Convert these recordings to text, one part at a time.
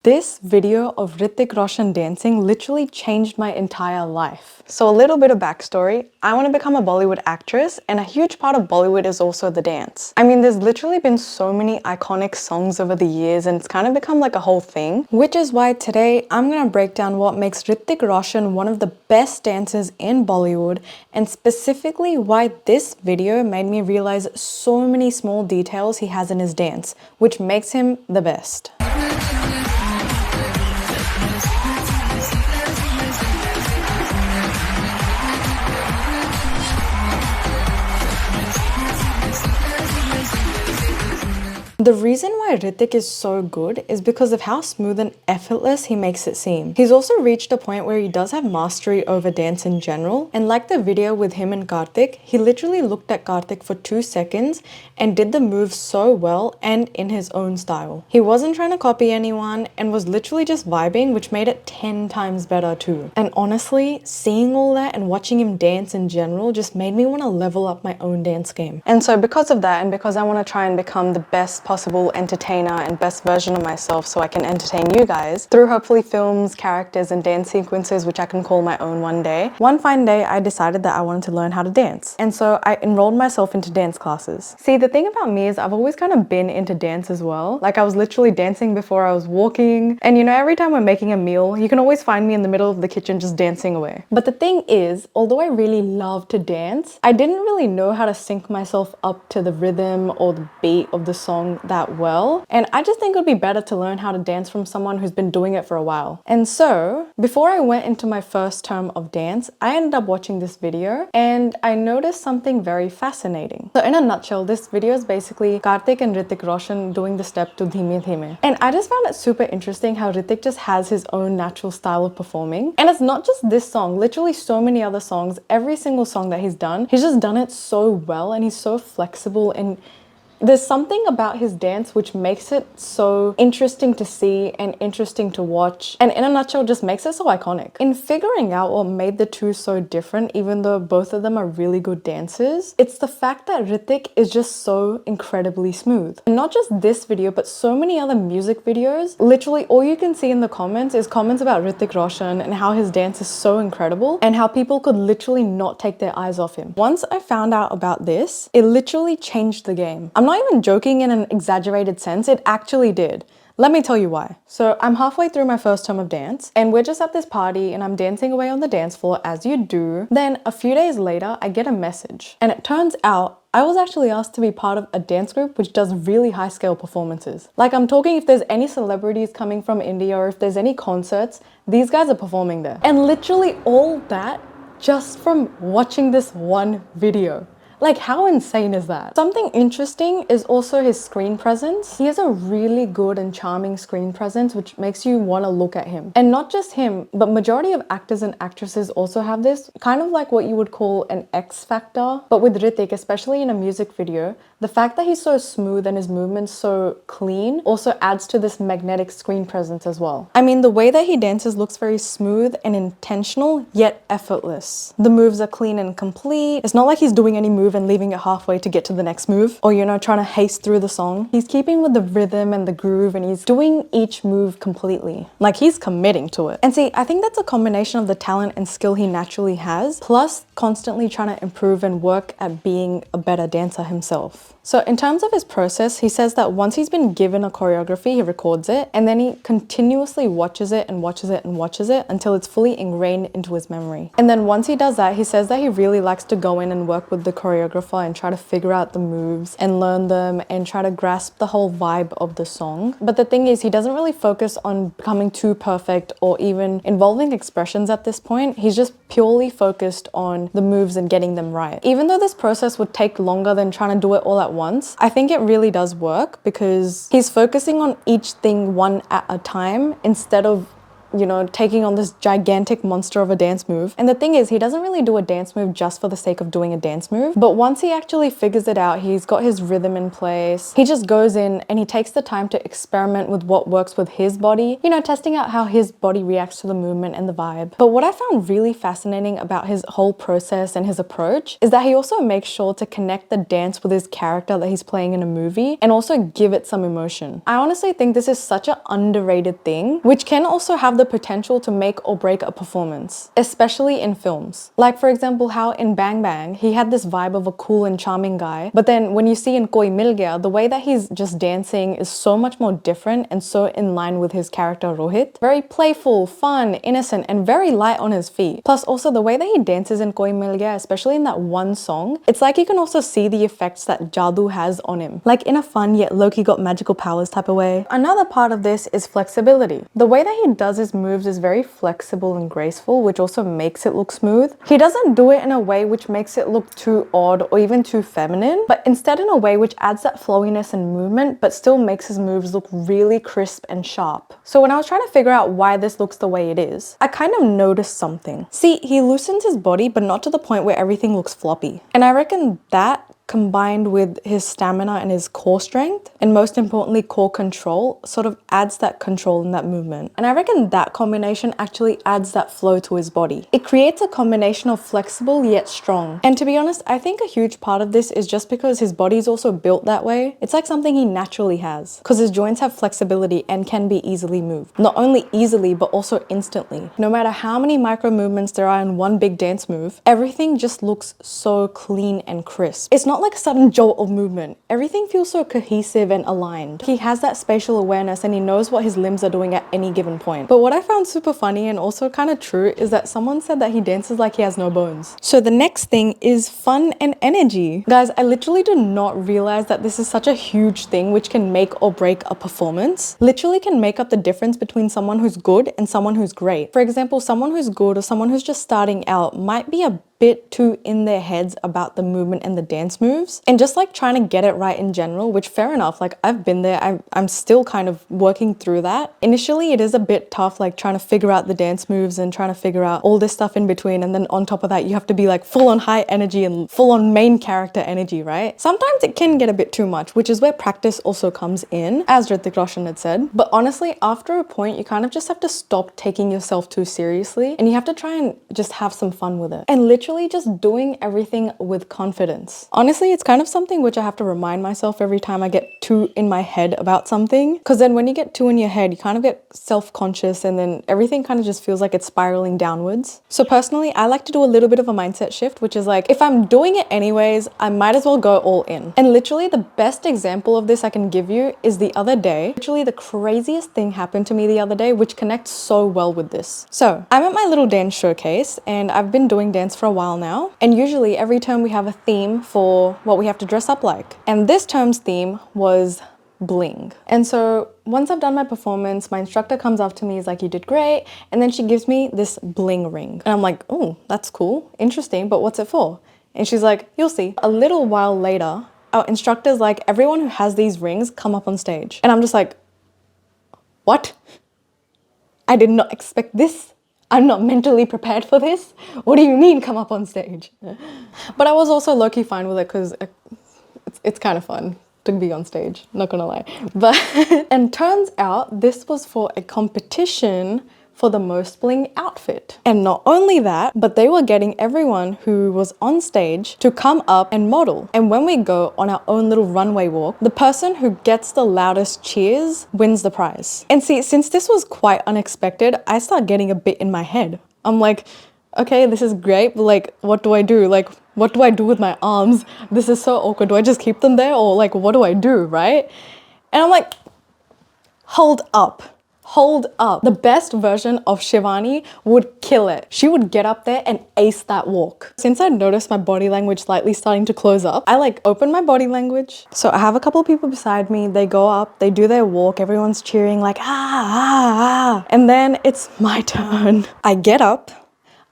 This video of Hrithik Roshan dancing literally changed my entire life. So a little bit of backstory. I want to become a Bollywood actress, and a huge part of Bollywood is also the dance. I mean, there's literally been so many iconic songs over the years, and it's kind of become like a whole thing. Which is why today I'm gonna break down what makes Hrithik Roshan one of the best dancers in Bollywood, and specifically why this video made me realize so many small details he has in his dance, which makes him the best. The reason why Hrithik is so good is because of how smooth and effortless he makes it seem. He's also reached a point where he does have mastery over dance in general, and like the video with him and Karthik, he literally looked at Karthik for 2 seconds and did the move so well and in his own style. He wasn't trying to copy anyone and was literally just vibing, which made it 10 times better too. And honestly, seeing all that and watching him dance in general just made me want to level up my own dance game. And so because of that, and because I want to try and become the best possible entertainer and best version of myself so I can entertain you guys through hopefully films, characters, and dance sequences which I can call my own one day. One fine day, I decided that I wanted to learn how to dance. And so I enrolled myself into dance classes. See, the thing about me is I've always kind of been into dance as well. Like I was literally dancing before I was walking. And you know, every time we're making a meal, you can always find me in the middle of the kitchen just dancing away. But the thing is, although I really love to dance, I didn't really know how to sync myself up to the rhythm or the beat of the song that well, and I just think it would be better to learn how to dance from someone who's been doing it for a while. And so before I went into my first term of dance, I ended up watching this video and I noticed something very fascinating. So in a nutshell, this video is basically Karthik and Hrithik Roshan doing the step to Dhime Dhime, and I just found it super interesting how Hrithik just has his own natural style of performing. And it's not just this song, literally so many other songs, every single song that he's just done it so well, and he's so flexible, and there's something about his dance which makes it so interesting to see and interesting to watch, and in a nutshell just makes it so iconic. In figuring out what made the two so different, even though both of them are really good dancers, it's the fact that Hrithik is just so incredibly smooth. And not just this video, but so many other music videos, literally all you can see in the comments is comments about Hrithik Roshan and how his dance is so incredible and how people could literally not take their eyes off him. Once I found out about this, it literally changed the game. I'm not even joking in an exaggerated sense, it actually did. Let me tell you why. So I'm halfway through my first term of dance and we're just at this party and I'm dancing away on the dance floor as you do. Then a few days later, I get a message and it turns out I was actually asked to be part of a dance group which does really high scale performances. Like I'm talking, if there's any celebrities coming from India or if there's any concerts, these guys are performing there. And literally all that just from watching this one video. Like, how insane is that? Something interesting is also his screen presence. He has a really good and charming screen presence which makes you want to look at him. And not just him, but majority of actors and actresses also have this, kind of like what you would call an X factor. But with Hrithik, especially in a music video, the fact that he's so smooth and his movements so clean also adds to this magnetic screen presence as well. I mean, the way that he dances looks very smooth and intentional, yet effortless. The moves are clean and complete. It's not like he's doing any move and leaving it halfway to get to the next move, or you know, trying to haste through the song. He's keeping with the rhythm and the groove, and he's doing each move completely. Like he's committing to it. And see, I think that's a combination of the talent and skill he naturally has, plus constantly trying to improve and work at being a better dancer himself. So in terms of his process, he says that once he's been given a choreography, he records it and then he continuously watches it and watches it and watches it until it's fully ingrained into his memory. And then once he does that, he says that he really likes to go in and work with the choreographer and try to figure out the moves and learn them and try to grasp the whole vibe of the song. But the thing is, he doesn't really focus on becoming too perfect or even involving expressions at this point. He's just purely focused on the moves and getting them right. Even though this process would take longer than trying to do it all at once, I think it really does work because he's focusing on each thing one at a time instead of you know, taking on this gigantic monster of a dance move. And the thing is, he doesn't really do a dance move just for the sake of doing a dance move. But once he actually figures it out, he's got his rhythm in place. He just goes in and he takes the time to experiment with what works with his body, you know, testing out how his body reacts to the movement and the vibe. But what I found really fascinating about his whole process and his approach is that he also makes sure to connect the dance with his character that he's playing in a movie and also give it some emotion. I honestly think this is such an underrated thing, which can also have the potential to make or break a performance, especially in films. Like for example, how in Bang Bang, he had this vibe of a cool and charming guy, but then when you see in Koi Mil Gaya, the way that he's just dancing is so much more different and so in line with his character Rohit. Very playful, fun, innocent, and very light on his feet. Plus also the way that he dances in Koi Mil Gaya, especially in that one song, it's like you can also see the effects that Jadoo has on him, like in a fun yet low-key got magical powers type of way. Another part of this is flexibility. The way that he does his moves is very flexible and graceful, which also makes it look smooth. He doesn't do it in a way which makes it look too odd or even too feminine, but instead in a way which adds that flowiness and movement, but still makes his moves look really crisp and sharp. So when I was trying to figure out why this looks the way it is, I kind of noticed something. See, he loosens his body, but not to the point where everything looks floppy. And I reckon that combined with his stamina and his core strength, and most importantly core control, sort of adds that control in that movement. And I reckon that combination actually adds that flow to his body. It creates a combination of flexible yet strong. And to be honest, I think a huge part of this is just because his body is also built that way. It's like something he naturally has, because his joints have flexibility and can be easily moved. Not only easily, but also instantly. No matter how many micro movements there are in one big dance move, everything just looks so clean and crisp. It's not like a sudden jolt of movement. Everything feels so cohesive and aligned. He has that spatial awareness and he knows what his limbs are doing at any given point. But what I found super funny and also kind of true is that someone said that he dances like he has no bones. So the next thing is fun and energy. Guys, I literally did not realize that this is such a huge thing which can make or break a performance. Literally can make up the difference between someone who's good and someone who's great. For example, someone who's good or someone who's just starting out might be a bit too in their heads about the movement and the dance moves and just like trying to get it right in general, which fair enough, like I've been there. I'm still kind of working through that. Initially it is a bit tough, like trying to figure out the dance moves and trying to figure out all this stuff in between, and then on top of that you have to be like full on high energy and full on main character energy, right? Sometimes it can get a bit too much, which is where practice also comes in, as Hrithik Roshan had said. But honestly, after a point you kind of just have to stop taking yourself too seriously and you have to try and just have some fun with it and literally just doing everything with confidence. Honestly, it's kind of something which I have to remind myself every time I get too in my head about something, because then when you get too in your head you kind of get self-conscious and then everything kind of just feels like it's spiraling downwards. So personally, I like to do a little bit of a mindset shift, which is like, if I'm doing it anyways, I might as well go all in. And literally the best example of this I can give you is the other day. Literally the craziest thing happened to me the other day, which connects so well with this. So I'm at my little dance showcase and I've been doing dance for a while now, and usually every term we have a theme for what we have to dress up like, and this term's theme was bling. And so once I've done my performance, my instructor comes up to me, is like, you did great, and then she gives me this bling ring and I'm like, oh, that's cool, interesting, but what's it for? And she's like, you'll see. A little while later our instructor's like, everyone who has these rings come up on stage, and I'm just like, what? I did not expect this. I'm not mentally prepared for this. What do you mean come up on stage? But I was also low-key fine with it because it's kind of fun to be on stage, not gonna lie. But and turns out this was for a competition for the most bling outfit. And not only that, but they were getting everyone who was on stage to come up and model. And when we go on our own little runway walk, the person who gets the loudest cheers wins the prize. And see, since this was quite unexpected, I start getting a bit in my head. I'm like, okay, this is great, but like, what do I do? Like, what do I do with my arms? This is so awkward. Do I just keep them there? Or like, what do I do, right? And I'm like, hold up. Hold up. The best version of Shivani would kill it. She would get up there and ace that walk. Since I noticed my body language slightly starting to close up, I like open my body language. So I have a couple of people beside me. They go up, they do their walk. Everyone's cheering like, ah, ah, ah. And then it's my turn. I get up.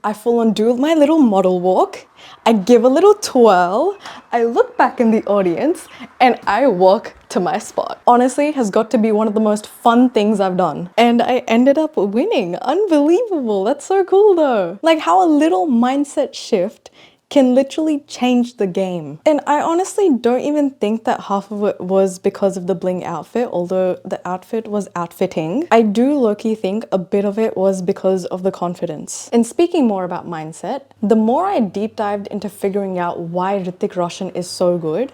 I full on do my little model walk. I give a little twirl. I look back in the audience and I walk to my spot. Honestly, has got to be one of the most fun things I've done. And I ended up winning. Unbelievable. That's so cool though. Like how a little mindset shift can literally change the game. And I honestly don't even think that half of it was because of the bling outfit, although the outfit was outfitting. I do low-key think a bit of it was because of the confidence. And speaking more about mindset, the more I deep dived into figuring out why Hrithik Roshan is so good,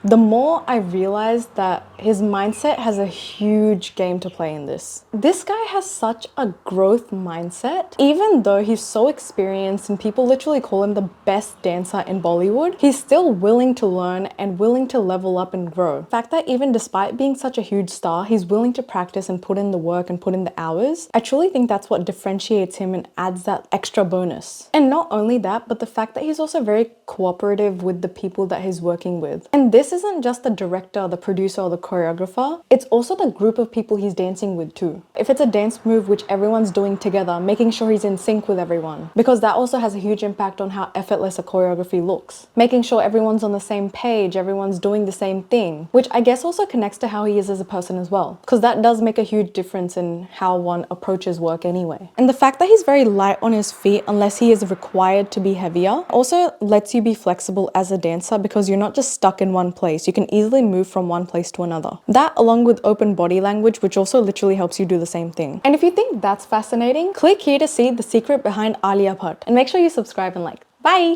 the more I realized that his mindset has a huge game to play in this. This guy has such a growth mindset. Even though he's so experienced and people literally call him the best dancer in Bollywood, he's still willing to learn and willing to level up and grow. The fact that even despite being such a huge star, he's willing to practice and put in the work and put in the hours, I truly think that's what differentiates him and adds that extra bonus. And not only that, but the fact that he's also very cooperative with the people that he's working with. And this isn't just the director, the producer, or the choreographer, it's also the group of people he's dancing with too. If it's a dance move which everyone's doing together, making sure he's in sync with everyone, because that also has a huge impact on how effortless a choreography looks. Making sure everyone's on the same page, everyone's doing the same thing, which I guess also connects to how he is as a person as well, because that does make a huge difference in how one approaches work anyway. And the fact that he's very light on his feet unless he is required to be heavier also lets you be flexible as a dancer, because you're not just stuck in one place. You can easily move from one place to another. That, along with open body language, which also literally helps you do the same thing. And if you think that's fascinating, click here to see the secret behind Alia Bhatt, and make sure you subscribe and like. Bye!